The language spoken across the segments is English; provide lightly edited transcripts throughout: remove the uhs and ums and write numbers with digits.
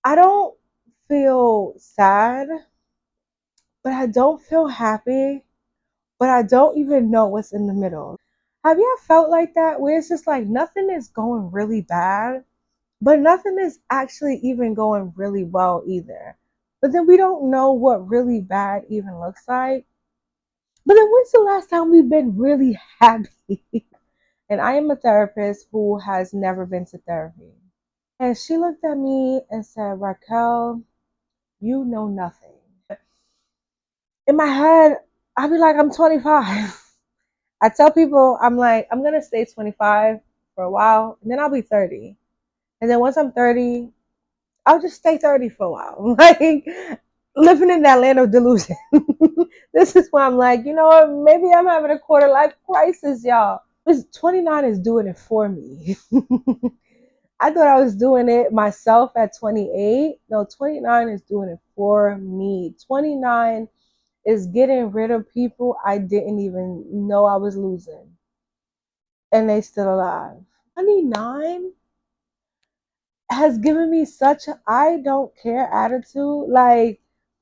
I don't feel sad, but I don't feel happy, but I don't even know what's in the middle. Have you ever felt like that where it's just like nothing is going really bad, but nothing is actually even going really well either? But then we don't know what really bad even looks like. But then when's the last time we've been really happy? And I am a therapist who has never been to therapy. And she looked at me and said, Raquel, you know nothing. In my head, I'd be like, I'm 25. I tell people, I'm like, I'm going to stay 25 for a while, and then I'll be 30. And then once I'm 30, I'll just stay 30 for a while. Like, living in that land of delusion. This is why I'm like, you know what? Maybe I'm having a quarter life crisis, y'all. This 29 is doing it for me. I thought I was doing it myself at 28. No, 29 is doing it for me. 29 is getting rid of people I didn't even know I was losing. And they still alive. 29 has given me such a I don't care attitude. Like,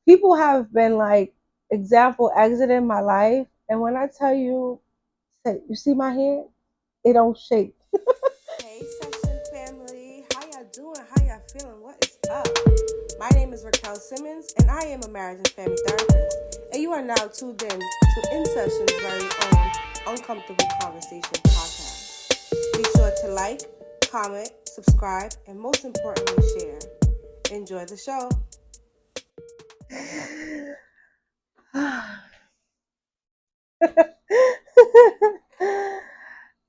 people have been like, example, exiting my life. And when I tell you, say, you see my hand? It don't shake. Hey, Session family. How y'all doing? How y'all feeling? What is up? My name is Raquel Simmons, and I am a marriage and family therapist. And you are now tuned in to In.Session's very own Uncomfortable Conversation podcast. Be sure to like, comment, subscribe, and most importantly, share. Enjoy the show.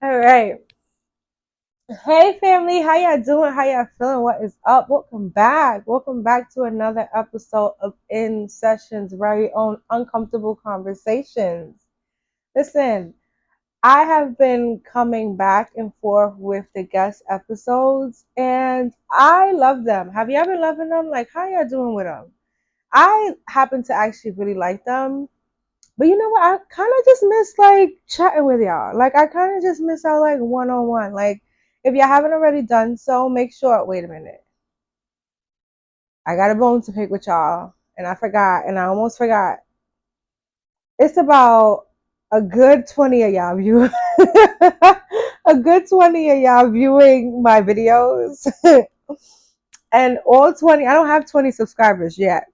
All right. Hey family, how y'all doing? How y'all feeling? What is up? Welcome back. Welcome back to another episode of In Session's very own Uncomfortable Conversations. Listen, I have been coming back and forth with the guest episodes and I love them. Have you ever loving them? Like, how y'all doing with them? I happen to actually really like them. But you know what? I kind of just miss like chatting with y'all. Like, I kind of just miss out like one on one. Like, if y'all haven't already done so, make sure. Wait a minute. I got a bone to pick with y'all. And I forgot. And I almost forgot. It's about a good 20 of y'all viewing. A good 20 of y'all viewing my videos. And all 20, I don't have 20 subscribers yet.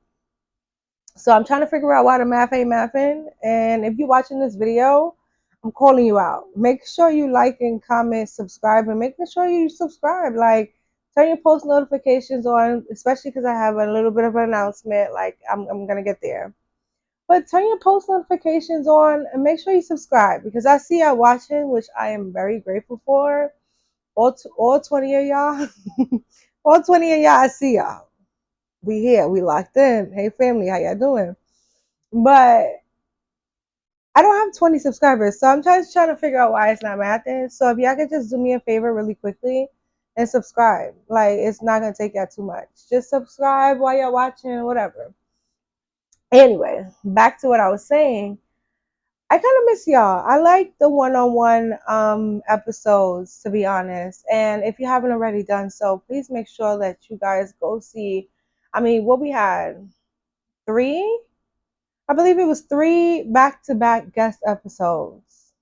So I'm trying to figure out why the math ain't mathing. And if you're watching this video, I'm calling you out. Make sure you like and comment, subscribe, and make sure you subscribe. Like, turn your post notifications on, especially because I have a little bit of an announcement. Like, I'm going to get there. But turn your post notifications on and make sure you subscribe because I see y'all watching, which I am very grateful for. All 20 of y'all. All 20 of y'all, I see y'all. We here. We locked in. Hey, family, how y'all doing? But I don't have 20 subscribers, so I'm just trying to figure out why it's not mathing. So if y'all could just do me a favor really quickly and subscribe. Like, it's not going to take y'all too much. Just subscribe while you're watching, whatever. Anyway, back to what I was saying. I kind of miss y'all. I like the one-on-one episodes, to be honest. And if you haven't already done so, please make sure that you guys go see. I mean, what we had? Three? I believe it was three back-to-back guest episodes.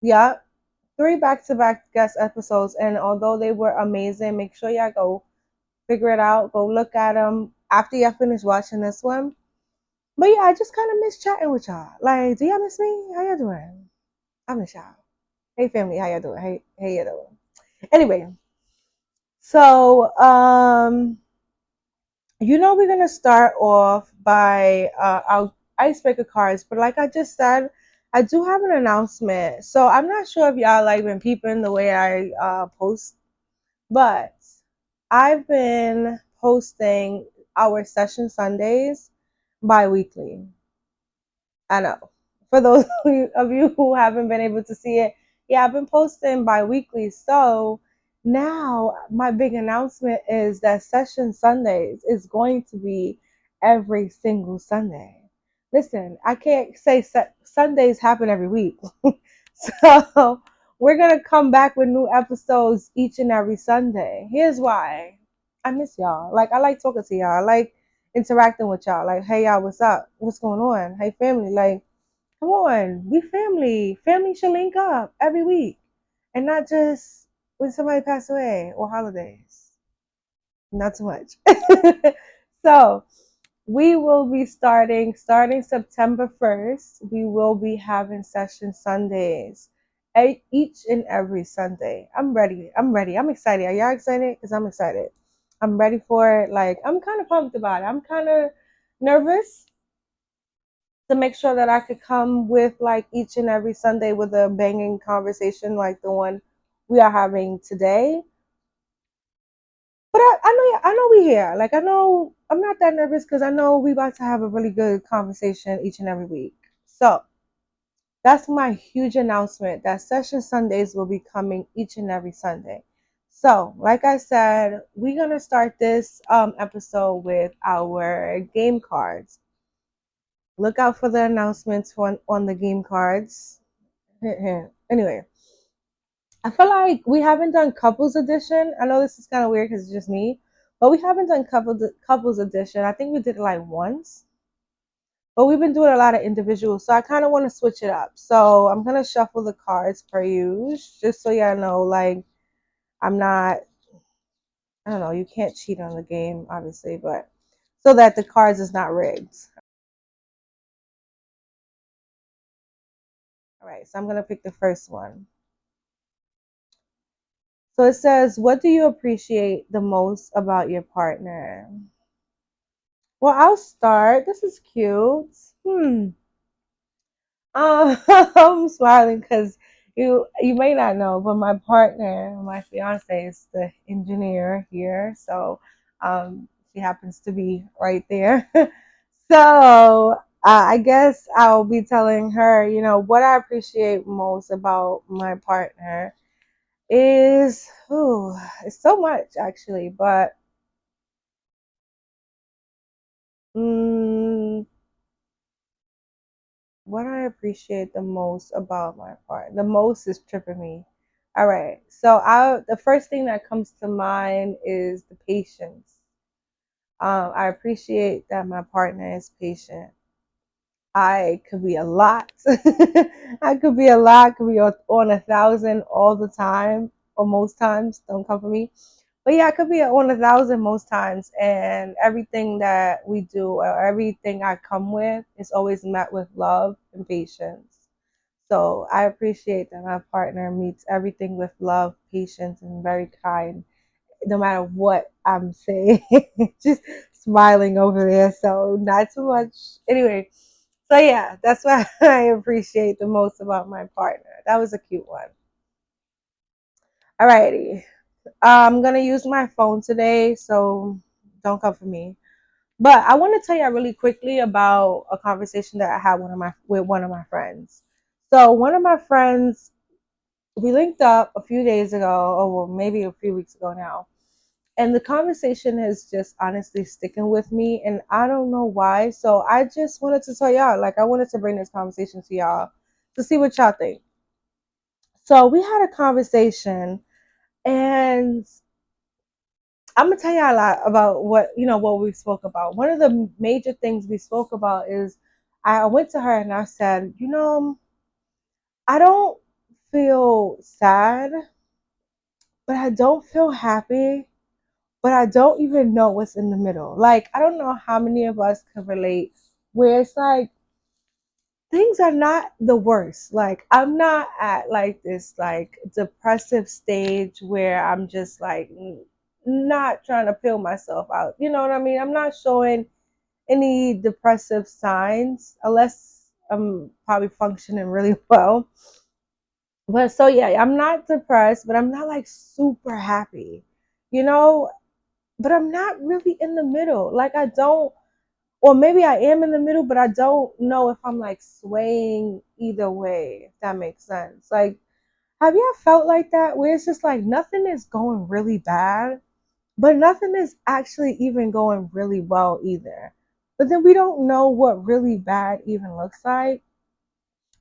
Yep, three back-to-back guest episodes. And although they were amazing, make sure y'all go figure it out. Go look at them after y'all finish watching this one. But yeah, I just kind of miss chatting with y'all. Like, do y'all miss me? How y'all doing? I miss y'all. Hey family, how y'all doing? Hey y'all doing? Anyway, so we're gonna start off by our icebreaker cards, but like I just said, I do have an announcement. So I'm not sure if y'all like been peeping the way I post, but I've been posting our session Sundays bi-weekly. I know. For those of you who haven't been able to see it, yeah, I've been posting bi-weekly. So now my big announcement is that Session Sundays is going to be every single Sunday. Listen, I can't say Sundays happen every week. So we're going to come back with new episodes each and every Sunday. Here's why. I miss y'all. Like, I like talking to y'all. I like interacting with y'all. Like, hey, y'all, what's up? What's going on? Hey, family. Like, come on, we family. Family should link up every week and not just when somebody passed away or holidays. Not too much. So, we will be starting September 1st. We will be having session Sundays. Each and every Sunday. I'm ready. I'm ready. I'm excited. Are y'all excited? Because I'm excited. I'm ready for it. Like, I'm kind of pumped about it. I'm kind of nervous to make sure that I could come with like each and every Sunday with a banging conversation like the one we are having today. But I know we here. Like, I know I'm not that nervous because I know we about to have a really good conversation each and every week. So that's my huge announcement that Session Sundays will be coming each and every Sunday. So, like I said, we're gonna start this episode with our game cards. Look out for the announcements on the game cards. Anyway, I feel like we haven't done couples edition. I know this is kind of weird because it's just me, but we haven't done couples edition. I think we did it like once, but we've been doing a lot of individuals, so I kind of want to switch it up. So I'm gonna shuffle the cards per usual, just so y'all know. Like, I'm not. I don't know. You can't cheat on the game, obviously, but so that the cards is not rigged. All right. So I'm gonna pick the first one. So it says, "What do you appreciate the most about your partner?" Well, I'll start. This is cute. I'm smiling because you may not know, but my partner, my fiance, is the engineer here. So she happens to be right there. So I guess I'll be telling her, what I appreciate most about my partner is, it's so much actually, but mm, what I appreciate the most about my partner, the most is tripping me. All right, so the first thing that comes to mind is the patience. I appreciate that my partner is patient. I could be a lot. I could be a lot. Could be on 1,000 all the time, or most times. Don't come for me. But yeah, I could be on 1,000 most times, and everything that we do or everything I come with is always met with love and patience. So I appreciate that my partner meets everything with love, patience, and very kind, no matter what I'm saying. Just smiling over there. So not too much. Anyway, so yeah, that's what I appreciate the most about my partner. That was a cute one. Alrighty. I'm gonna use my phone today, so don't come for me. But I want to tell you really quickly about a conversation that I had with one of my friends. So one of my friends, we linked up a few days ago, or well, maybe a few weeks ago now. And the conversation is just honestly sticking with me, and I don't know why. So I just wanted to tell y'all, like, I wanted to bring this conversation to y'all to see what y'all think. So we had a conversation, and I'm gonna tell you a lot about what we spoke about. One of the major things we spoke about is I went to her and I said, I don't feel sad, but I don't feel happy, but I don't even know what's in the middle. Like, I don't know how many of us can relate where it's like things are not the worst. Like, I'm not at like this like depressive stage where I'm just like not trying to peel myself out. You know what I mean? I'm not showing any depressive signs unless I'm probably functioning really well. But so yeah, I'm not depressed, but I'm not like super happy, you know? But I'm not really in the middle. Like, I don't, or maybe I am in the middle, but I don't know if I'm like swaying either way, if that makes sense. Like, have you ever felt like that where it's just like nothing is going really bad, but nothing is actually even going really well either? But then we don't know what really bad even looks like.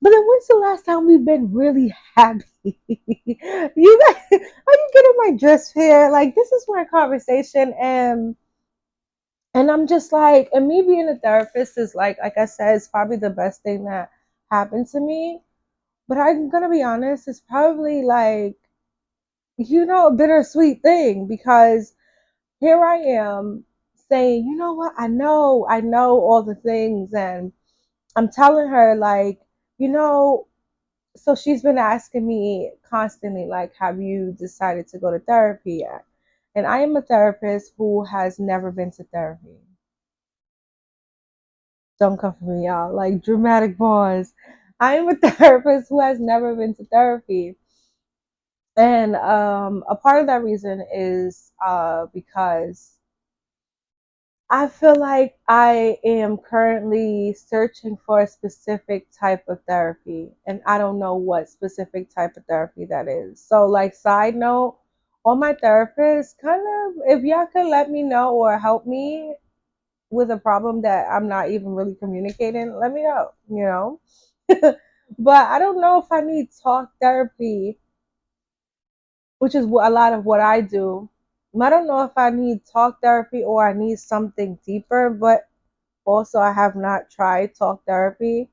But then when's the last time we've been really happy? You guys, are you getting my drift here? Like, this is my conversation, and I'm just like, and me being a therapist is like I said, it's probably the best thing that happened to me. But I'm gonna be honest, it's probably like, a bittersweet thing, because here I am saying, you know what, I know all the things, and I'm telling her, like, you know, so she's been asking me constantly, like, have you decided to go to therapy yet? And I am a therapist who has never been to therapy. Don't come for me, y'all. Like, dramatic pause. I am a therapist who has never been to therapy. And a part of that reason is because I feel like I am currently searching for a specific type of therapy, and I don't know what specific type of therapy that is. So, like, side note, all my therapists, kind of, if y'all could let me know or help me with a problem that I'm not even really communicating, let me know. But I don't know if I need talk therapy, which is a lot of what I do. I don't know if I need talk therapy or I need something deeper, but also I have not tried talk therapy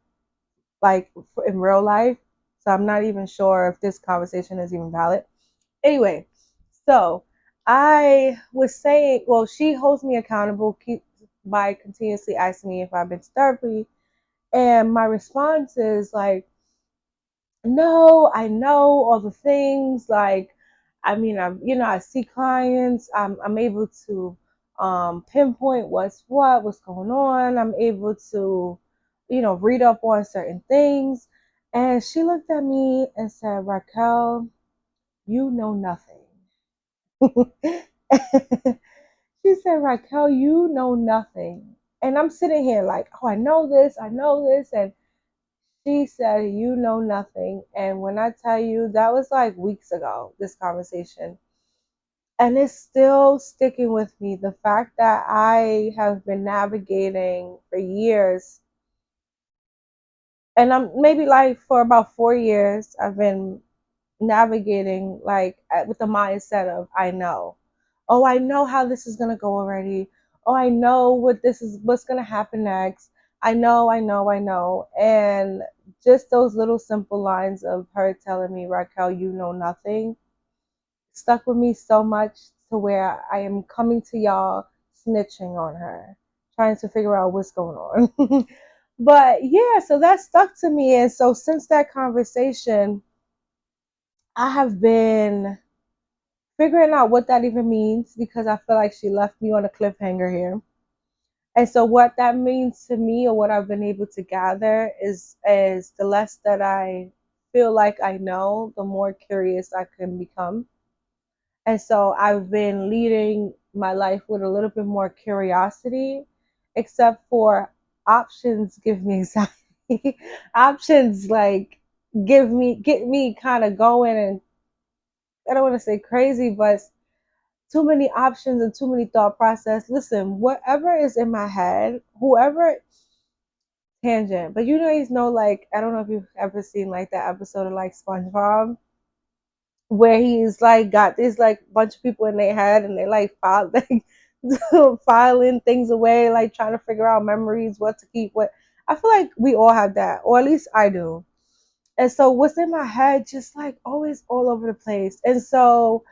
like in real life. So I'm not even sure if this conversation is even valid. Anyway, so I was saying, well, she holds me accountable by continuously asking me if I've been to therapy. And my response is like, no, I know all the things. Like, I mean, I see clients. I'm able to pinpoint what's going on. I'm able to, read up on certain things. And she looked at me and said, Raquel, you know nothing. She said, Raquel, you know nothing. And I'm sitting here like, oh, I know this. And she said, you know nothing. And when I tell you, that was like weeks ago, this conversation. And it's still sticking with me. The fact that I have been navigating for years, and I'm maybe like for about 4 years, I've been navigating like with the mindset of, I know. Oh, I know how this is going to go already. Oh, I know what's going to happen next. I know. And just those little simple lines of her telling me, Raquel, you know nothing, stuck with me so much to where I am coming to y'all snitching on her, trying to figure out what's going on. But yeah, so that stuck to me. And so since that conversation, I have been figuring out what that even means, because I feel like she left me on a cliffhanger here. And so what that means to me, or what I've been able to gather, is the less that I feel like I know, the more curious I can become. And so I've been leading my life with a little bit more curiosity, except for options give me anxiety. Options like get me kind of going, and I don't want to say crazy, but too many options and too many thought process. Listen, whatever is in my head, whoever, tangent. But like, I don't know if you've ever seen like that episode of like SpongeBob, where he's like got this like bunch of people in their head, and they like filing things away, like trying to figure out memories, what to keep, what. I feel like we all have that, or at least I do. And so what's in my head just like always all over the place. And so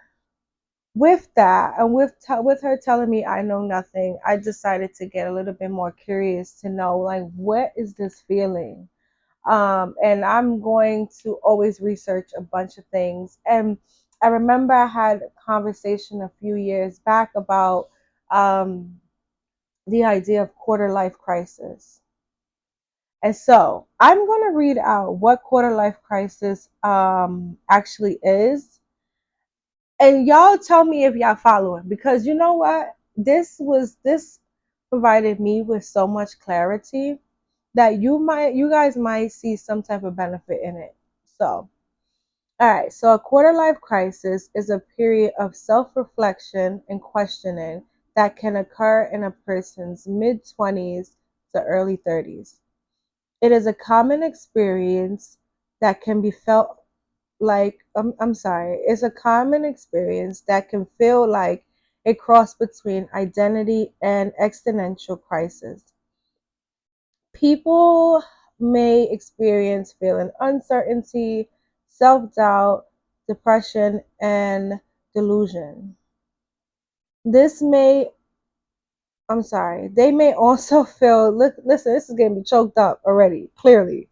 with that, and with her telling me I know nothing, I decided to get a little bit more curious to know, like, what is this feeling? And I'm going to always research a bunch of things. And I remember I had a conversation a few years back about the idea of quarter life crisis. And so I'm going to read out what quarter life crisis actually is, and y'all tell me if y'all following, because you know what, this provided me with so much clarity that you guys might see some type of benefit in it. So all right, so a quarter life crisis is a period of self-reflection and questioning that can occur in a person's mid 20s to early 30s. It is a common experience that can be felt like, I'm sorry, it's a common experience that can feel like a cross between identity and existential crisis. People may experience feeling uncertainty, self doubt, depression, and delusion. This may, I'm sorry, they may also feel, listen, this is getting me choked up already, clearly.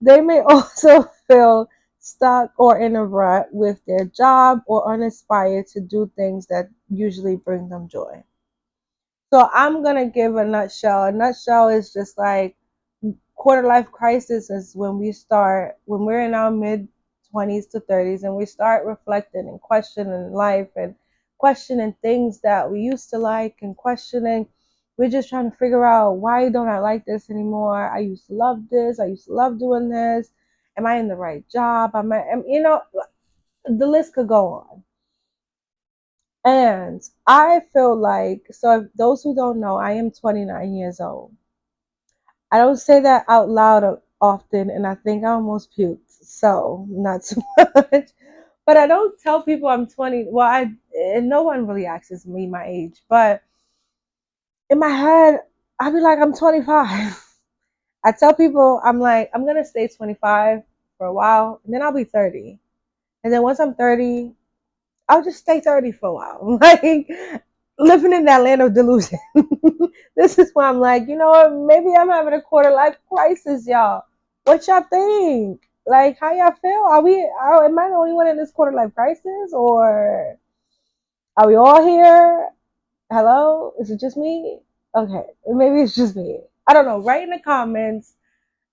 They may also feel stuck or in a rut with their job or uninspired to do things that usually bring them joy. So I'm gonna give a nutshell. A nutshell is just like quarter life crisis is when we're in our mid 20s to 30s and we start reflecting and questioning life and questioning things that we used to like and questioning. We're just trying to figure out, why don't I like this anymore? I used to love this. I used to love doing this. Am I in the right job? The list could go on. And I feel like, so if those who don't know, I am 29 years old. I don't say that out loud often, and I think I almost puked, so not too much. But I don't tell people I'm 20. Well, and no one really asks me my age, but in my head, I be like, I'm 25. I tell people, I'm like, I'm gonna stay 25 for a while, and then I'll be 30. And then once I'm 30, I'll just stay 30 for a while. Like, living in that land of delusion. This is why I'm like, you know what? Maybe I'm having a quarter life crisis, y'all. What y'all think? Like, how y'all feel? Am I the only one in this quarter life crisis? Or are we all here? Hello? Is it just me? Okay. Maybe it's just me. I don't know. Write in the comments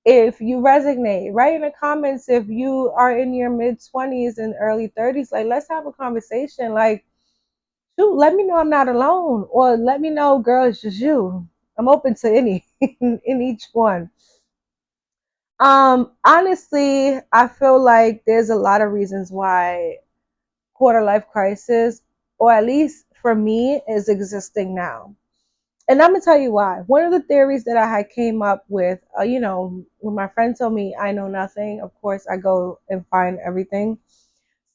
if you resonate. Write in the comments if you are in your mid 20s and early 30s. Like, let's have a conversation. Like, shoot, let me know I'm not alone, or let me know, girl, it's just you. I'm open to any in each one. Honestly, I feel like there's a lot of reasons why quarter life crisis, or at least for me, is existing now. And I'm gonna tell you why. One of the theories that I had came up with, when my friend told me I know nothing, of course I go and find everything.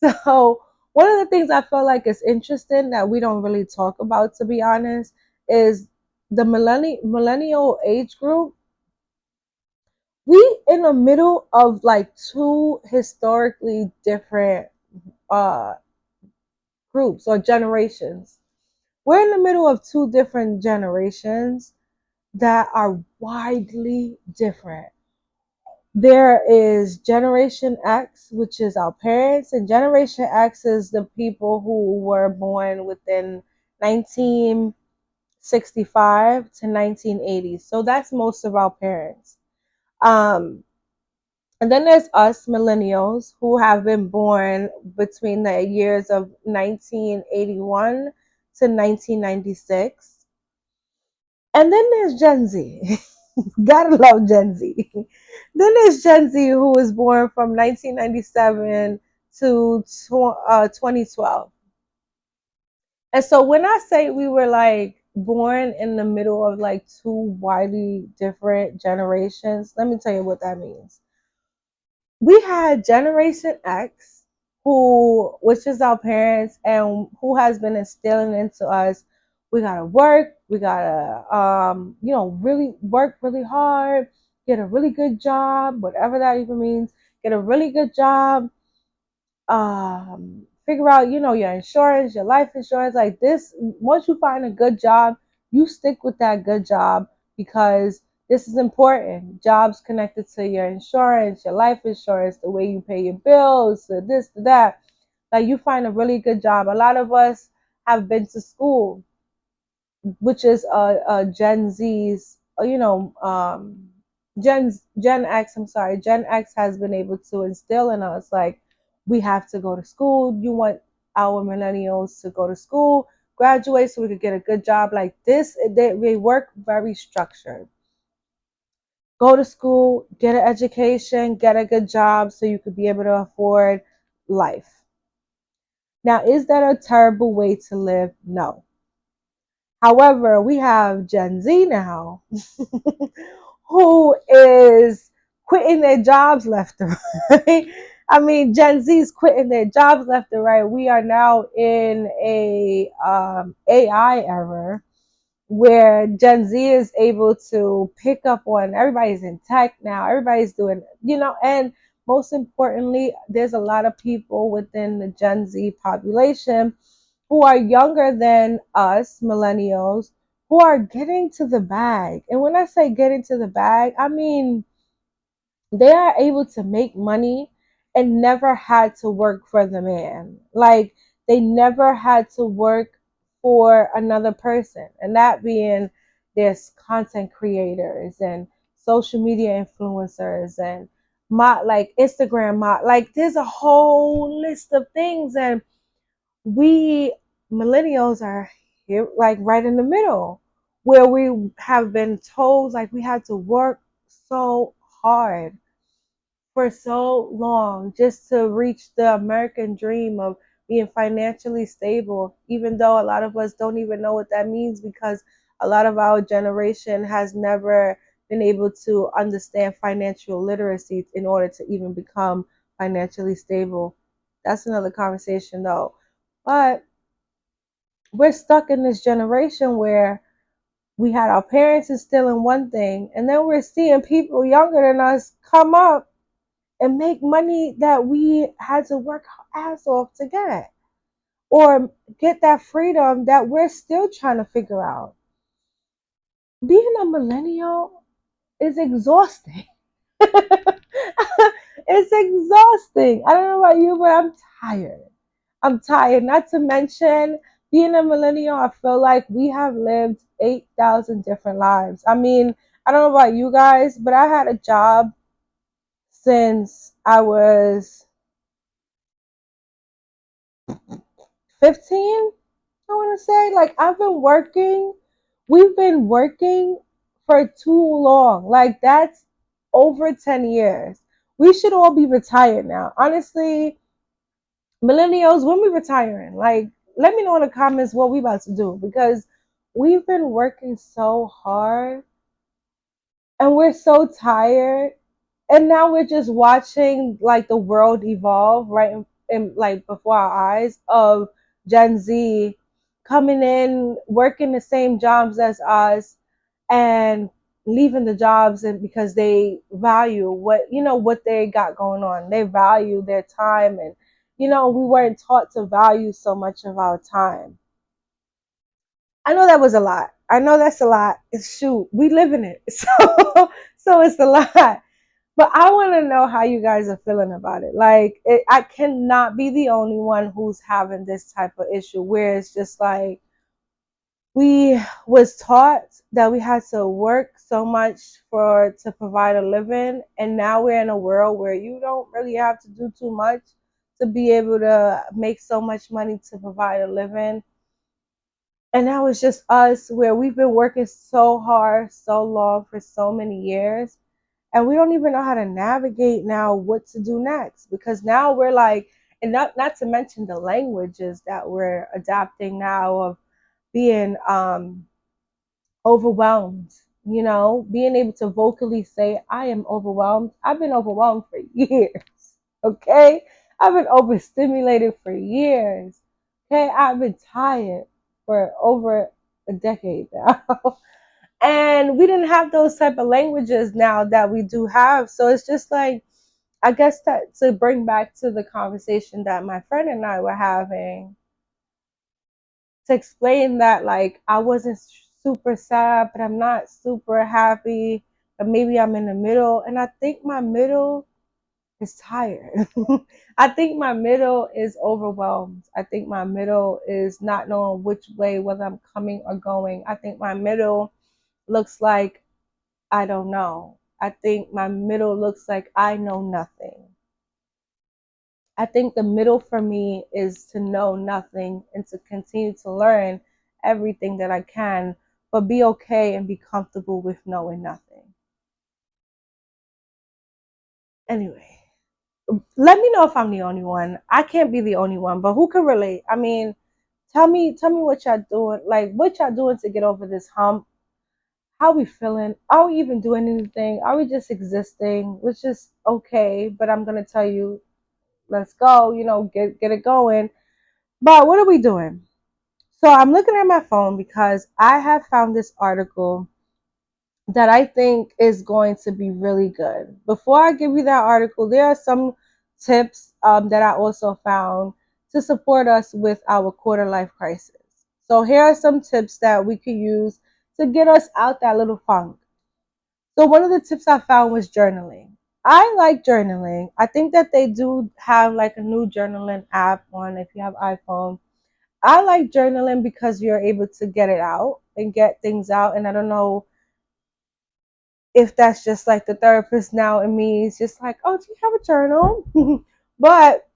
So one of the things I feel like is interesting that we don't really talk about, to be honest, is the millennial age group. We in the middle of like two historically different uh groups or generations. We're in the middle of two different generations that are widely different. There is Generation X, which is our parents, and Generation X is the people who were born within 1965 to 1980. So that's most of our parents. Um, and then there's us millennials who have been born between the years of 1981 to 1996. And then there's Gen Z. Gotta love Gen Z. Then there's Gen Z, who was born from 1997 to 2012. And so when I say we were like born in the middle of like two widely different generations, let me tell you what that means. We had Generation X, which is our parents, and who has been instilling into us, we gotta work, we gotta really work really hard, get a really good job, whatever that even means, get a really good job, figure out, your insurance, your life insurance, like this. Once you find a good job, you stick with that good job, because this is important. Jobs connected to your insurance, your life insurance, the way you pay your bills, to this, to that. Like, you find a really good job. A lot of us have been to school, which is Gen Z's, Gen X. I'm sorry, Gen X has been able to instill in us, like, we have to go to school. You want our millennials to go to school, graduate, so we could get a good job. Like this, they work very structured. Go to school, get an education, get a good job, so you could be able to afford life. Now, is that a terrible way to live? No. However, we have Gen Z now who is quitting their jobs left and right. I mean, Gen Z is quitting their jobs left and right. We are now in a AI era where Gen Z is able to pick up on, everybody's in tech now, everybody's doing, and most importantly, there's a lot of people within the Gen Z population who are younger than us, millennials, who are getting to the bag. And when I say getting to the bag, I mean they are able to make money and never had to work for the man. Like they never had to work for another person. And that being there's content creators and social media influencers and like Instagram like there's a whole list of things, and we millennials are here like right in the middle where we have been told like we had to work so hard for so long just to reach the American dream of being financially stable, even though a lot of us don't even know what that means because a lot of our generation has never been able to understand financial literacy in order to even become financially stable. That's another conversation though. But we're stuck in this generation where we had our parents instilling one thing, and then we're seeing people younger than us come up and make money that we had to work our ass off to get, or get that freedom that we're still trying to figure out. Being a millennial is exhausting. It's exhausting. I don't know about you, but I'm tired. I'm tired. Not to mention, being a millennial, I feel like we have lived 8,000 different lives. I mean, I don't know about you guys, but I had a job since I was 15, I want to say. Like, we've been working for too long. Like, that's over 10 years. We should all be retired now. Honestly, millennials, when we retiring? Like, let me know in the comments what we about to do because we've been working so hard and we're so tired, and now we're just watching like the world evolve right in like before our eyes of Gen Z coming in, working the same jobs as us, and leaving the jobs and because they value what they got going on. They value their time, and we weren't taught to value so much of our time. I know that was a lot. I know that's a lot. Shoot, we live in it. So it's a lot. But I want to know how you guys are feeling about it. Like, I cannot be the only one who's having this type of issue where it's just like we was taught that we had to work so much for to provide a living, and now we're in a world where you don't really have to do too much to be able to make so much money to provide a living. And now it's just us where we've been working so hard, so long for so many years, and we don't even know how to navigate now what to do next, because now we're like, and not to mention the languages that we're adapting now of being overwhelmed, being able to vocally say I am overwhelmed. I've been overwhelmed for years. Okay, I've been overstimulated for years. Okay, I've been tired for over a decade now. And we didn't have those type of languages now that we do have. So it's just like, I guess that to bring back to the conversation that my friend and I were having, to explain that like I wasn't super sad, but I'm not super happy, but maybe I'm in the middle. And I think my middle is tired. I think my middle is overwhelmed. I think my middle is not knowing which way, whether I'm coming or going. I think my middle looks like I don't know. I think my middle looks like I know nothing. I think the middle for me is to know nothing and to continue to learn everything that I can, but be okay and be comfortable with knowing nothing. Anyway, let me know if I'm the only one. I can't be the only one, but who can relate? I mean, tell me what y'all doing, like what y'all doing to get over this hump. how we feeling? Are we even doing anything? Are we just existing? Which is okay, but I'm gonna tell you, let's go, get it going. But what are we doing? So I'm looking at my phone because I have found this article that I think is going to be really good. Before I give you that article, there are some tips that I also found to support us with our quarter life crisis. So here are some tips that we could use to get us out that little funk. So one of the tips I found was journaling. I like journaling. I think that they do have like a new journaling app on if you have iPhone. I like journaling because you're able to get it out and get things out. And I don't know if that's just like the therapist now in me is just like, oh, do you have a journal? But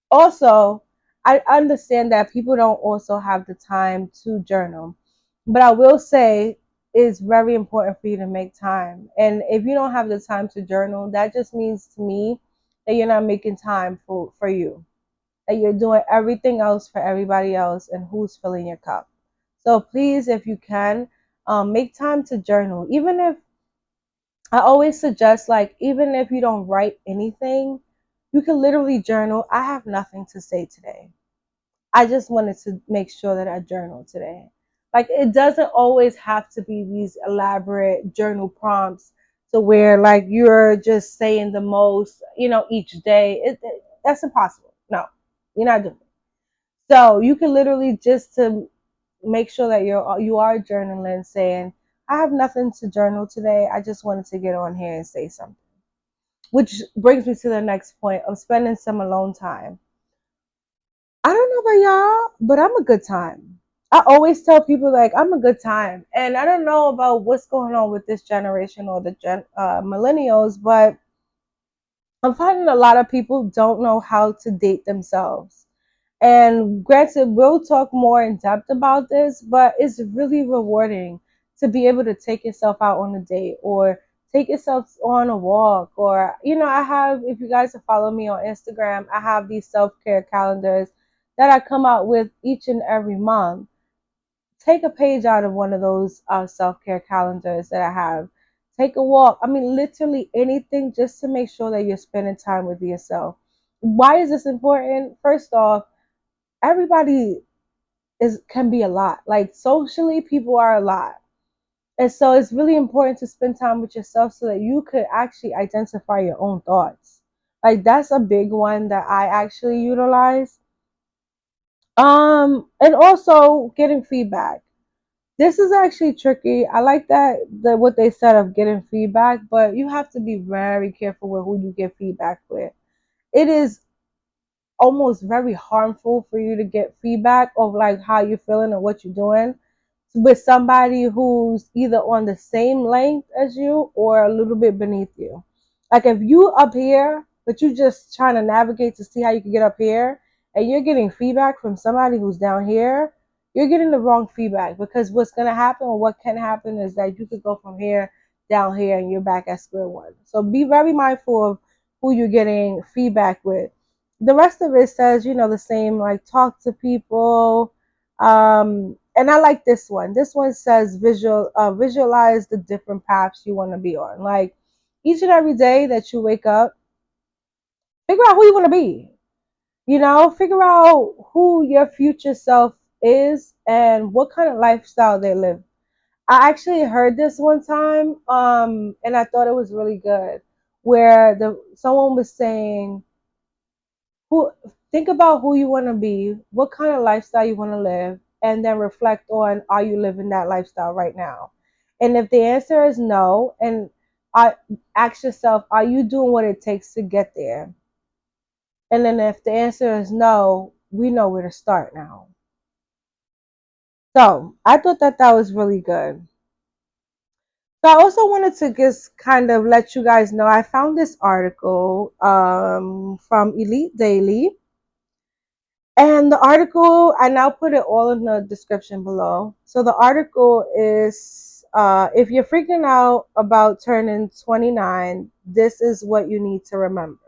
also, I understand that people don't also have the time to journal. But I will say it's very important for you to make time. And if you don't have the time to journal, that just means to me that you're not making time for you, that you're doing everything else for everybody else and who's filling your cup. So please, if you can, make time to journal. Even if I always suggest, like, even if you don't write anything, you can literally journal. I have nothing to say today. I just wanted to make sure that I journal today. Like, it doesn't always have to be these elaborate journal prompts to where, like, you're just saying the most, each day. That's impossible. No, you're not doing it. So you can literally just to make sure that you are journaling, saying, I have nothing to journal today. I just wanted to get on here and say something. Which brings me to the next point of spending some alone time. I don't know about y'all, but I'm a good time. I always tell people like I'm a good time, and I don't know about what's going on with this generation or the millennials, but I'm finding a lot of people don't know how to date themselves. And granted, we'll talk more in depth about this, but it's really rewarding to be able to take yourself out on a date or take yourself on a walk. Or, I have, if you guys follow me on Instagram, I have these self care calendars that I come out with each and every month. Take a page out of one of those self care calendars that I have. Take a walk. I mean, literally anything just to make sure that you're spending time with yourself. Why is this important? First off, everybody is can be a lot. Like socially, people are a lot. And so it's really important to spend time with yourself so that you could actually identify your own thoughts. Like that's a big one that I actually utilize. And also getting feedback. This is actually tricky. I like that the what they said of getting feedback, but you have to be very careful with who you get feedback with. It is almost very harmful for you to get feedback of like how you're feeling and what you're doing with somebody who's either on the same length as you or a little bit beneath you. Like if you up here, but you just trying to navigate to see how you can get up here, and you're getting feedback from somebody who's down here, you're getting the wrong feedback because what's gonna happen or what can happen is that you could go from here down here and you're back at square one. So be very mindful of who you're getting feedback with. The rest of it says, the same, like talk to people, and I like this one. This one says visualize the different paths you want to be on. Like each and every day that you wake up, figure out who you want to be. Figure out who your future self is and what kind of lifestyle they live. I actually heard this one time, and I thought it was really good, where the someone was saying who think about who you want to be, what kind of lifestyle you want to live, and then reflect on are you living that lifestyle right now? And if the answer is no, and I ask yourself, are you doing what it takes to get there? And then if the answer is no, we know where to start now. So I thought that that was really good. So I also wanted to just kind of let you guys know I found this article from Elite Daily. And the article, I now put it all in the description below. So the article is if you're freaking out about turning 29, this is what you need to remember.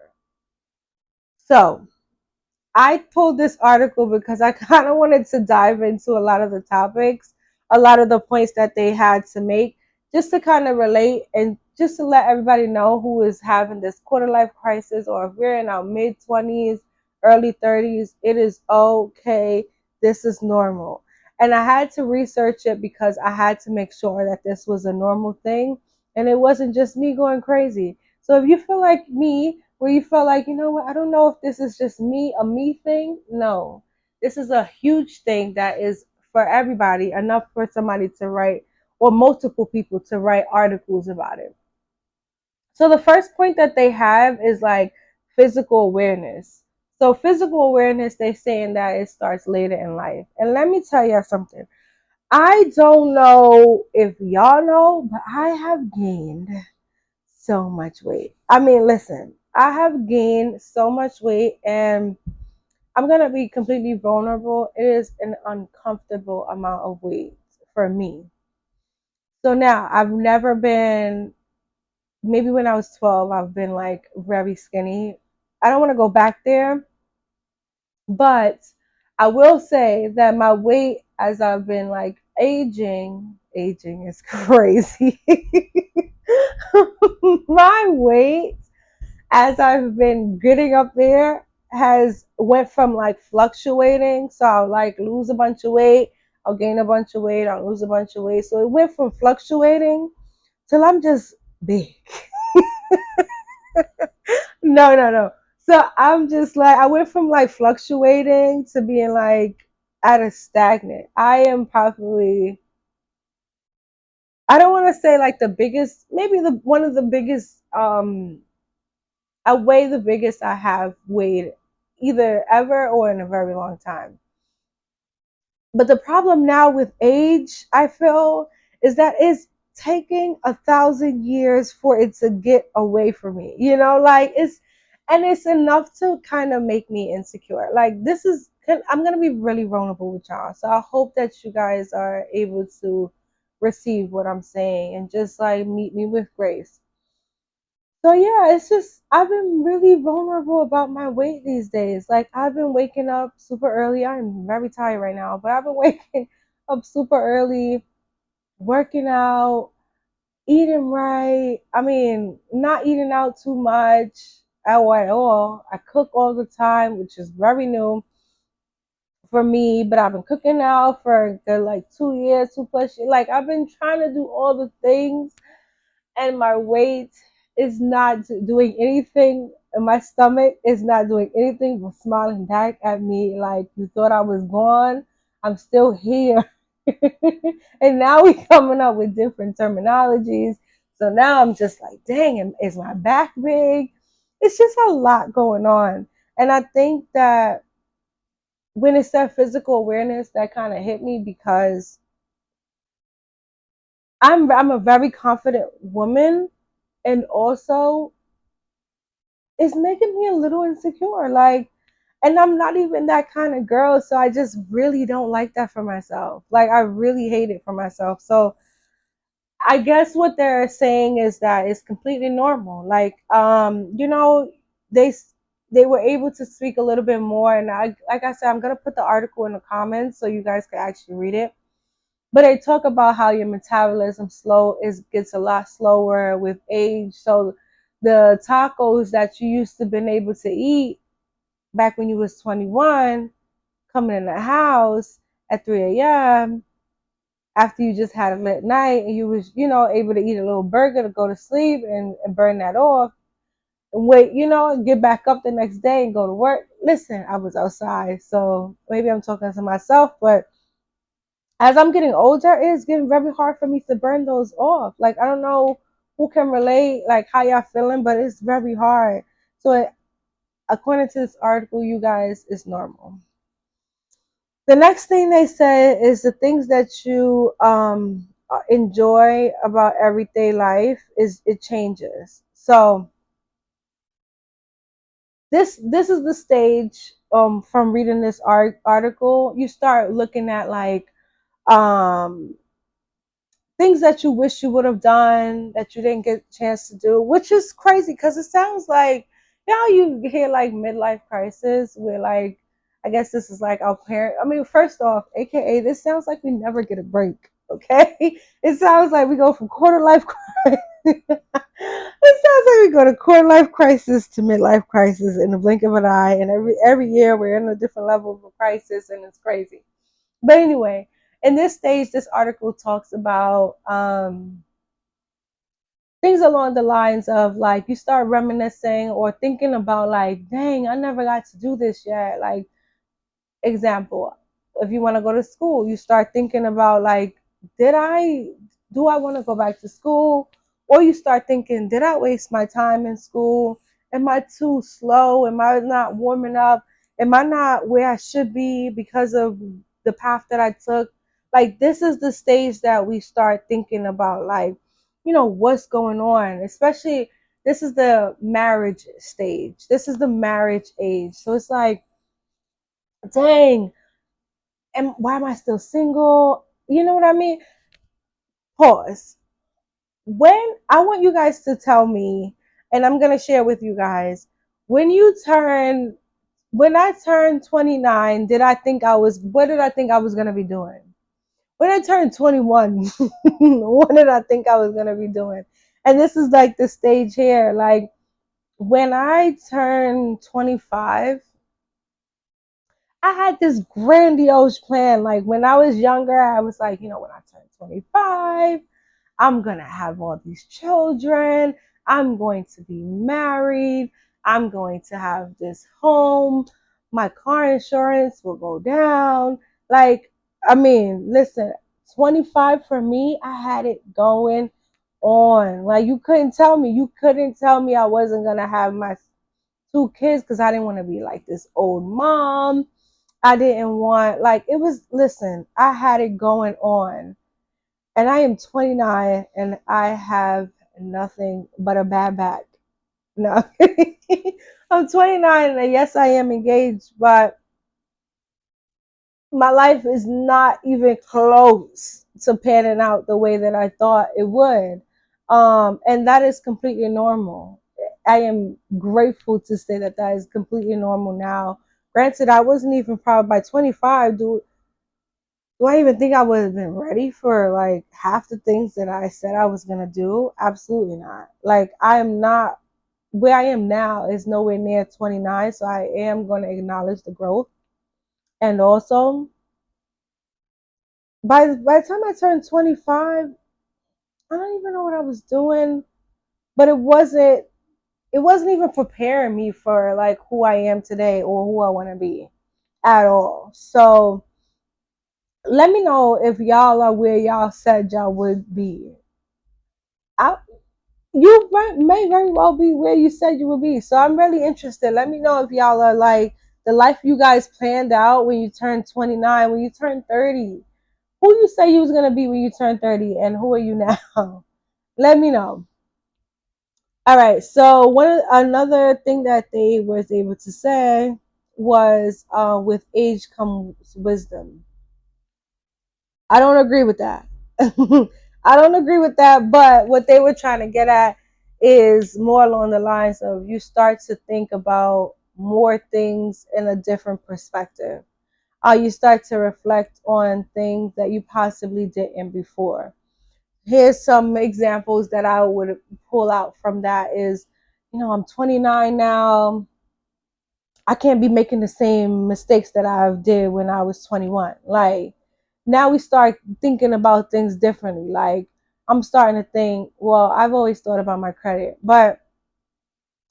So I pulled this article because I kind of wanted to dive into a lot of the topics, a lot of the points that they had to make. just to kind of relate and just to let everybody know who is having this quarter life crisis, or if we're in our mid 20s, early 30s, it is okay. This is normal. And I had to research it because I had to make sure that this was a normal thing and it wasn't just me going crazy. So if you feel like me, where you feel like, you know what, I don't know if this is just me, a me thing, no. This is a huge thing that is for everybody, enough for somebody to write, or multiple people to write articles about it. So the first point that they have is like physical awareness. So physical awareness, they're saying that it starts later in life. And let me tell you something. I don't know if y'all know, but I have gained so much weight. I mean, listen, I have gained so much weight, and I'm going to be completely vulnerable. It is an uncomfortable amount of weight for me. So now I've never been, maybe when I was 12, I've been like very skinny. I don't want to go back there, but I will say that my weight as I've been like aging is crazy. My weight as I've been getting up there has went from like fluctuating. So I'll like lose a bunch of weight, I'll gain a bunch of weight, I'll lose a bunch of weight. So it went from fluctuating till I'm just big. No, no, no. So I'm just like, I went from like fluctuating to being like at a stagnant. I am probably, I don't want to say like the biggest, maybe the one of the biggest, I weigh the biggest I have weighed either ever or in a very long time. But the problem now with age, I feel, is that it's taking 1,000 years for it to get away from me. You know, like and it's enough to kind of make me insecure. Like this is, I'm gonna be really vulnerable with y'all. So I hope that you guys are able to receive what I'm saying and just like meet me with grace. So yeah, it's just I've been really vulnerable about my weight these days. Like I've been waking up super early. I'm very tired right now, but I've been waking up super early, working out, eating right. I mean, not eating out too much at all. I cook all the time, which is very new for me, but I've been cooking now for the like 2 years, 2+ years. Like I've been trying to do all the things, and my weight is not doing anything, and my stomach is not doing anything but smiling back at me like, you thought I was gone, I'm still here. And now we coming up with different terminologies. So now I'm just like, dang, is my back big? It's just a lot going on. And I think that when it's that physical awareness that kind of hit me, because I'm a very confident woman, and also it's making me a little insecure. Like, and I'm not even that kind of girl, so I just really don't like that for myself. Like, I really hate it for myself. So I guess what they're saying is that it's completely normal. Like, they they were able to speak a little bit more, and like I said, I'm gonna put the article in the comments so you guys can actually read it. But they talk about how your metabolism gets a lot slower with age. So the tacos that you used to been able to eat back when you was 21, coming in the house at 3 a.m. after you just had a late night, and you was, able to eat a little burger to go to sleep and burn that off and wait, and get back up the next day and go to work. Listen, I was outside, so maybe I'm talking to myself, but as I'm getting older, it's getting very hard for me to burn those off. Like, I don't know who can relate, like how y'all feeling, but it's very hard. So according to this article, you guys, it's normal. The next thing they said is the things that you enjoy about everyday life is it changes. So this is the stage from reading this article. You start looking at like um things that you wish you would have done that you didn't get a chance to do, which is crazy because it sounds like, you hear like midlife crisis where like, I guess this is like our parent. I mean, first off, AKA, this sounds like we never get a break. Okay, it sounds like we go from quarter life crisis. It sounds like we go to quarter life crisis to midlife crisis in the blink of an eye, and every year we're in a different level of a crisis, and it's crazy. But anyway, in this stage, this article talks about things along the lines of like you start reminiscing or thinking about like, dang, I never got to do this yet. Like, example, if you want to go to school, you start thinking about like, did I do I want to go back to school? Or you start thinking, did I waste my time in school? Am I too slow? Am I not warming up? Am I not where I should be because of the path that I took? Like, this is the stage that we start thinking about, like, what's going on, especially this is the marriage stage. This is the marriage age. So it's like, dang, and why am I still single? You know what I mean? Pause. When I want you guys to tell me, and I'm gonna share with you guys, when you turn when I turned 29, what did I think I was gonna be doing? When I turned 21, what did I think I was gonna be doing? And this is like the stage here. Like when I turned 25, I had this grandiose plan. Like when I was younger, I was like, when I turn 25, I'm going to have all these children. I'm going to be married. I'm going to have this home. My car insurance will go down. Like, I mean, listen, 25 for me, I had it going on. Like, you couldn't tell me I wasn't going to have my two kids because I didn't want to be like this old mom. I didn't want, like, it was, listen, I had it going on. And I am 29 and I have nothing but a bad back. No, I'm 29 and yes, I am engaged, but my life is not even close to panning out the way that I thought it would. And that is completely normal. I am grateful to say that that is completely normal now. Granted, I wasn't even probably by 25, do I even think I would have been ready for like half the things that I said I was gonna do? Absolutely not. Like I am not where I am now is nowhere near 29, so I am going to acknowledge the growth. And also, by the time I turned 25, I don't even know what I was doing, but it wasn't even preparing me for like who I am today or who I want to be at all. So let me know if y'all are where y'all said y'all would be. I, you may very well be where you said you would be. So I'm really interested. Let me know if y'all are like the life you guys planned out when you turned 29, when you turned 30. Who you say you was gonna be when you turned 30, and who are you now? Let me know. All right. So another thing that they was able to say was, with age comes wisdom. I don't agree with that. I don't agree with that, but what they were trying to get at is more along the lines of you start to think about more things in a different perspective. You start to reflect on things that you possibly didn't before. Here's some examples that I would pull out from that is, I'm 29 now. I can't be making the same mistakes that I did when I was 21. Like now we start thinking about things differently. Like I'm starting to think, well, I've always thought about my credit, but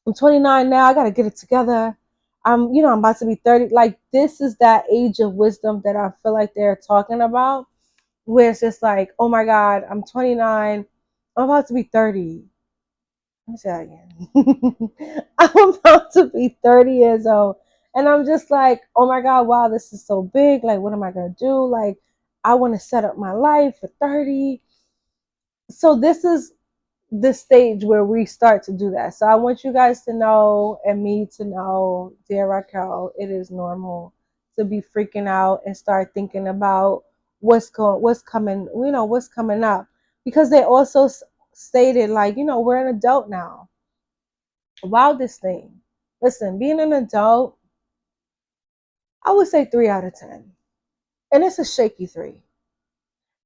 I'm 29 now. I got to get it together. I'm about to be 30. Like this is that age of wisdom that I feel like they're talking about, where it's just like, oh my God, I'm 29. I'm about to be 30. Let me say that again. I'm about to be 30 years old. And I'm just like, oh my God, wow, this is so big. Like, what am I going to do? Like, I want to set up my life for 30. So, this is the stage where we start to do that. So, I want you guys to know and me to know, dear Raquel, it is normal to be freaking out and start thinking about what's coming, what's coming up. Because they also stated, like, we're an adult now. Wildest thing. Listen, being an adult, I would say 3 out of 10. And it's a shaky 3.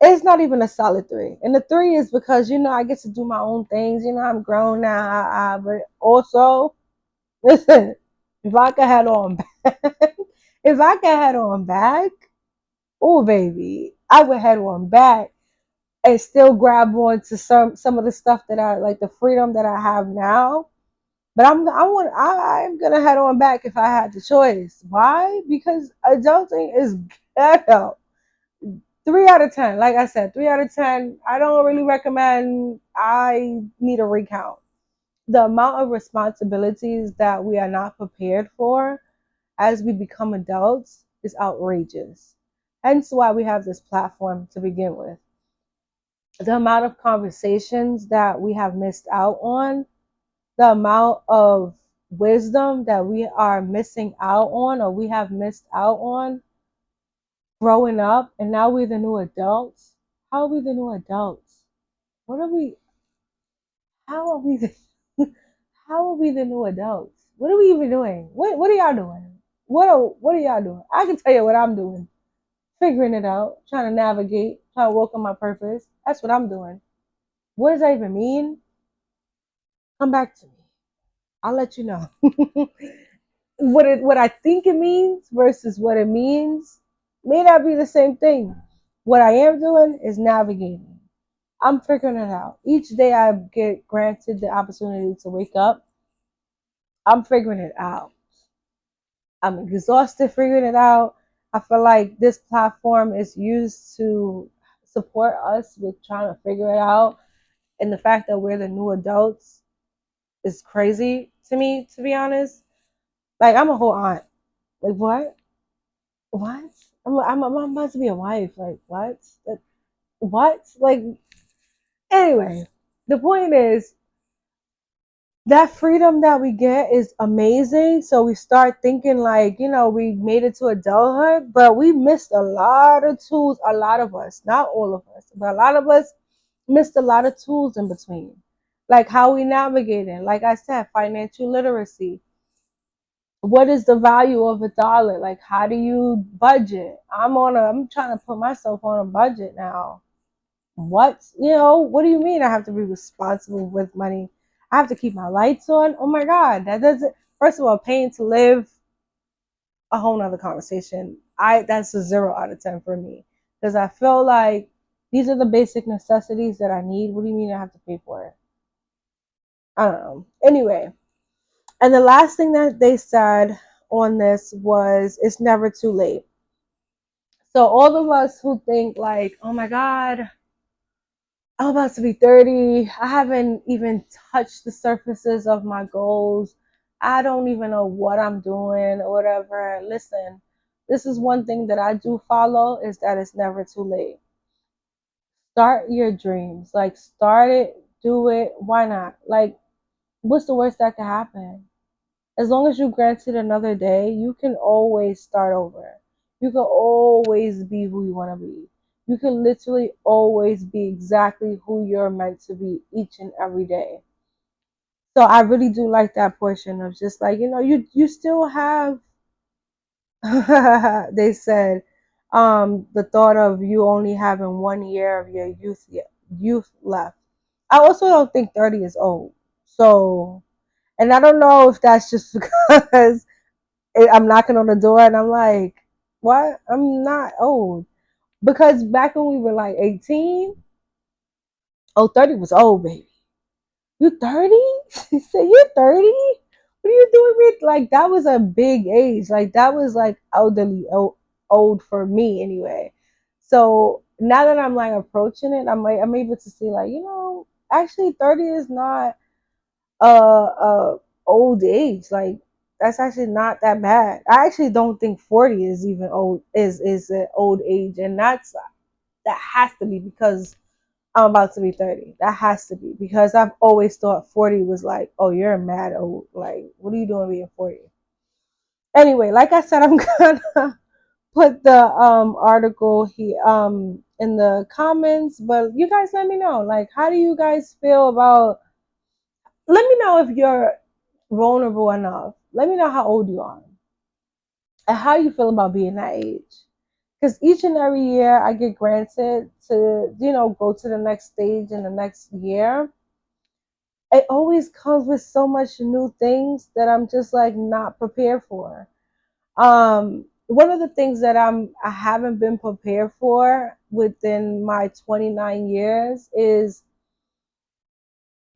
It's not even a solid three. And the three is because, I get to do my own things. I'm grown now. But also, listen, if I could head on back, if I could head on back, oh, baby, I would head on back and still grab on to some of the stuff that I like, the freedom that I have now. But I'm gonna head on back if I had the choice. Why? Because adulting is ghetto. 3 out of 10. Like I said, 3 out of 10. I don't really recommend. I need a recount. The amount of responsibilities that we are not prepared for as we become adults is outrageous. Hence why we have this platform to begin with. The amount of conversations that we have missed out on, the amount of wisdom that we are missing out on, or we have missed out on growing up, and now we're the new adults. How are we the new adults? What are we? How are we? How are we the new adults? What are we even doing? What are y'all doing? What are y'all doing? I can tell you what I'm doing. Figuring it out, trying to navigate, trying to work on my purpose. That's what I'm doing. What does that even mean? Come back to me. I'll let you know. What I think it means versus what it means may not be the same thing. What I am doing is navigating. I'm figuring it out. Each day I get granted the opportunity to wake up, I'm figuring it out. I'm exhausted figuring it out. I feel like this platform is used to support us with trying to figure it out. And the fact that we're the new adults is crazy to me, to be honest. Like, I'm a whole aunt. Like, what? What? I'm about to be a wife. Like, what? What? Like, anyway, the point is, that freedom that we get is amazing. So we start thinking like, we made it to adulthood, but we missed a lot of tools. A lot of us, not all of us, but a lot of us missed a lot of tools in between. Like how we navigating. Like I said, financial literacy. What is the value of $1? Like, how do you budget? I'm trying to put myself on a budget now. What? What do you mean I have to be responsible with money? I have to keep my lights on? Oh my God, that doesn't, first of all, paying to live, a whole nother conversation. That's a 0 out of 10 for me. Because I feel like these are the basic necessities that I need. What do you mean I have to pay for it? I don't know. Anyway, and the last thing that they said on this was it's never too late. So all of us who think like, oh my God, I'm about to be 30. I haven't even touched the surfaces of my goals. I don't even know what I'm doing or whatever. Listen, this is one thing that I do follow is that it's never too late. Start your dreams. Like, start it, do it. Why not? Like, what's the worst that could happen? As long as you granted another day, you can always start over. You can always be who you want to be. You can literally always be exactly who you're meant to be each and every day. So I really do like that portion of just like, you still have they said the thought of you only having 1 year of your youth left. I also don't think 30 is old. So, and I don't know if that's just because I'm knocking on the door and I'm like, what? I'm not old. Because back when we were like 18, oh, 30 was old, baby. You 30? She said, you're 30? What are you doing with? Like, that was a big age. Like, that was like elderly old for me anyway. So now that I'm like approaching it, I'm able to see like, actually 30 is not a old age. Like, that's actually not that bad. I actually don't think 40 is even old is an old age, and that has to be because I'm about to be 30. That has to be because I've always thought 40 was like, oh, you're mad old. Like, what are you doing being 40? Anyway, like I said, I'm gonna put the article here in the comments, but you guys let me know. Like, how do you guys feel about, let me know if you're vulnerable enough. Let me know how old you are and how you feel about being that age. because each and every year I get granted to, go to the next stage in the next year. It always comes with so much new things that I'm just like not prepared for. One of the things that I haven't been prepared for within my 29 years is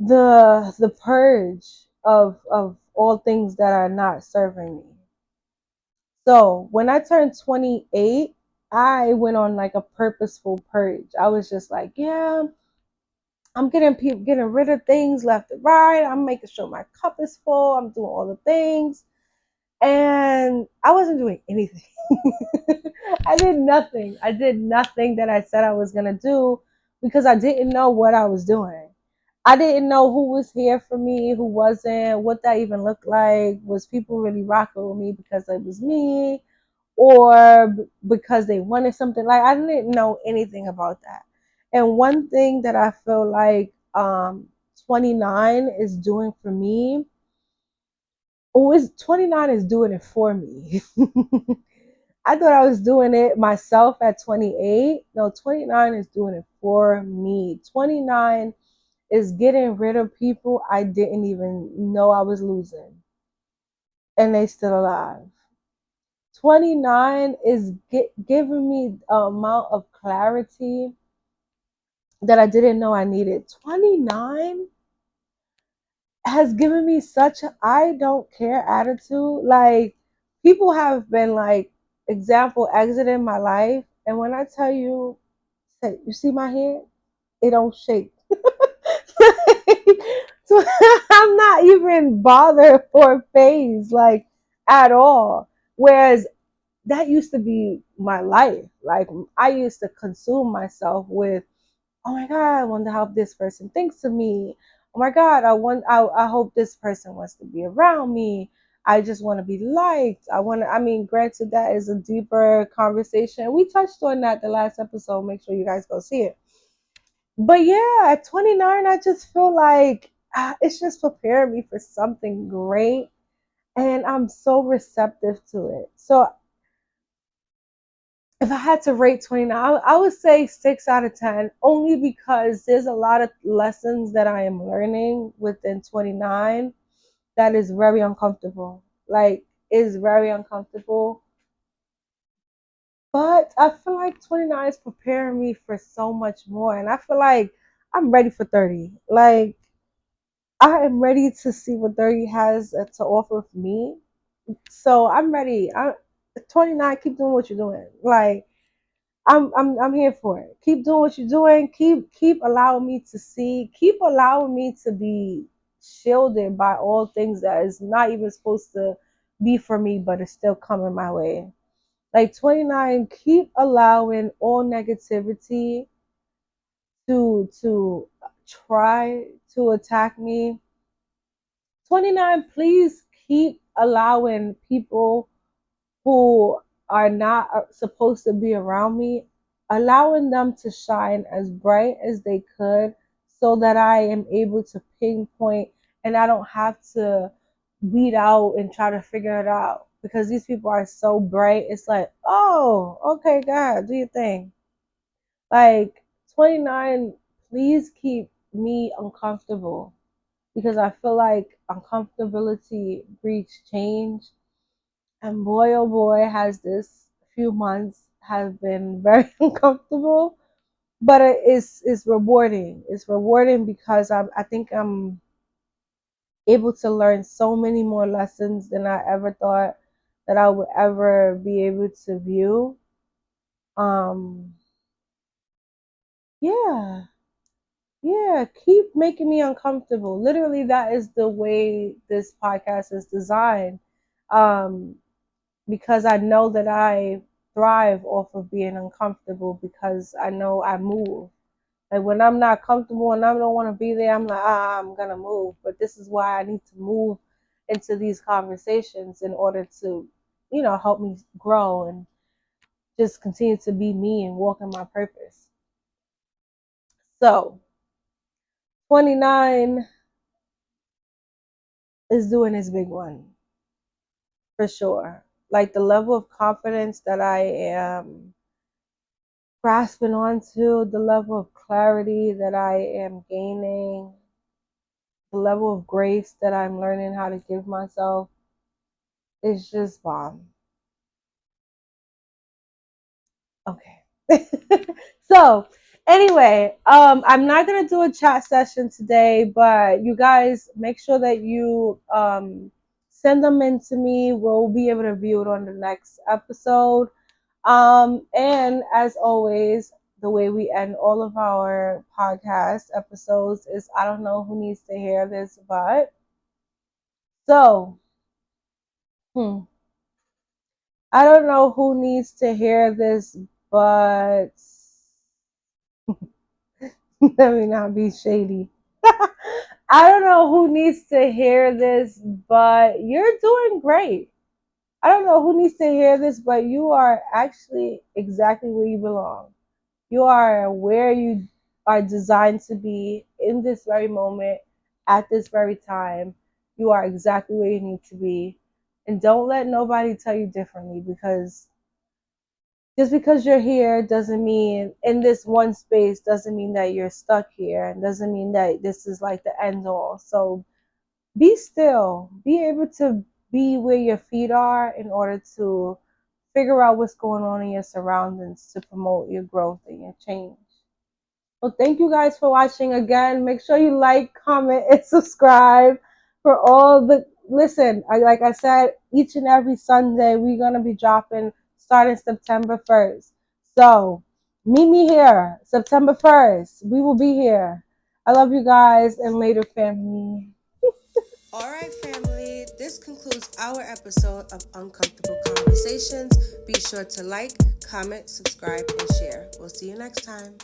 the purge of all things that are not serving me. So when I turned 28, I went on like a purposeful purge. I was just like, yeah, I'm getting rid of things left and right. I'm making sure my cup is full. I'm doing all the things. And I wasn't doing anything. I did nothing. I did nothing that I said I was going to do because I didn't know what I was doing. I didn't know who was here for me, who wasn't, what that even looked like. Was people really rocking with me because it was me, or because they wanted something? Like, I didn't know anything about that. And one thing that I feel like 29 is doing for me, or is 29 is doing it for me. I thought I was doing it myself at 28. No, 29 is doing it for me. 29 is getting rid of people I didn't even know I was losing, and they still alive. 29 is giving me an amount of clarity that I didn't know I needed. 29 has given me such a I don't care attitude. Like, people have been like, example, exiting my life, and when I tell you, say, you see my head? It don't shake. So I'm not even bothered or phased, like, at all. Whereas that used to be my life. Like, I used to consume myself with, oh my God, I wonder how this person thinks of me. Oh my God, I hope this person wants to be around me. I just want to be liked. I mean, granted, that is a deeper conversation. We touched on that the last episode. Make sure you guys go see it. But yeah, at 29, I just feel like it's just preparing me for something great. And I'm so receptive to it. So if I had to rate 29, I would say 6 out of 10, only because there's a lot of lessons that I am learning within 29 that is very uncomfortable. Like, is very uncomfortable. But I feel like 29 is preparing me for so much more. And I feel like I'm ready for 30. Like, I am ready to see what 30 has to offer for me. So I'm ready. 29, keep doing what you're doing. Like, I'm here for it. Keep doing what you're doing. Keep allowing me to see. Keep allowing me to be shielded by all things that is not even supposed to be for me, but it's still coming my way. Like, 29, keep allowing all negativity to try to attack me. 29, please keep allowing people who are not supposed to be around me, allowing them to shine as bright as they could so that I am able to pinpoint and I don't have to weed out and try to figure it out, because these people are so bright. It's like, oh, okay, God, do your thing. Like, 29, please keep me uncomfortable, because I feel like uncomfortability breeds change. And boy, oh boy, has this few months have been very uncomfortable, but it's rewarding. It's rewarding because I think I'm able to learn so many more lessons than I ever thought that I would ever be able to view. Um, yeah, yeah, keep making me uncomfortable. Literally, that is the way this podcast is designed. Um, because I know that I thrive off of being uncomfortable, because I know I move. Like, when I'm not comfortable and I don't want to be there, I'm like, I'm going to move. But this is why I need to move into these conversations in order to, help me grow and just continue to be me and walk in my purpose. So, 29 is doing this big one for sure. Like, the level of confidence that I am grasping onto, the level of clarity that I am gaining, the level of grace that I'm learning how to give myself is just bomb. Okay. So anyway, I'm not gonna do a chat session today, but you guys make sure that you send them in to me. We'll be able to view it on the next episode. And as always, the way we end all of our podcast episodes is I don't know who needs to hear this, but so I don't know who needs to hear this, but let me not be shady. I don't know who needs to hear this, but you're doing great. I don't know who needs to hear this, but you are actually exactly where you belong. You are where you are designed to be in this very moment, at this very time. You are exactly where you need to be. And don't let nobody tell you differently, because just because you're here doesn't mean in this one space doesn't mean that you're stuck here, and doesn't mean that this is like the end all. So be still, be able to be where your feet are in order to figure out what's going on in your surroundings to promote your growth and your change. Well, thank you guys for watching again. Make sure you like, comment, and subscribe for all the listen. Like I said, each and every Sunday we're gonna be dropping starting September 1st. So meet me here, September 1st. We will be here. I love you guys, and later, family. All right, family. This concludes our episode of Uncomfortable Conversations. Be sure to like, comment, subscribe, and share. We'll see you next time.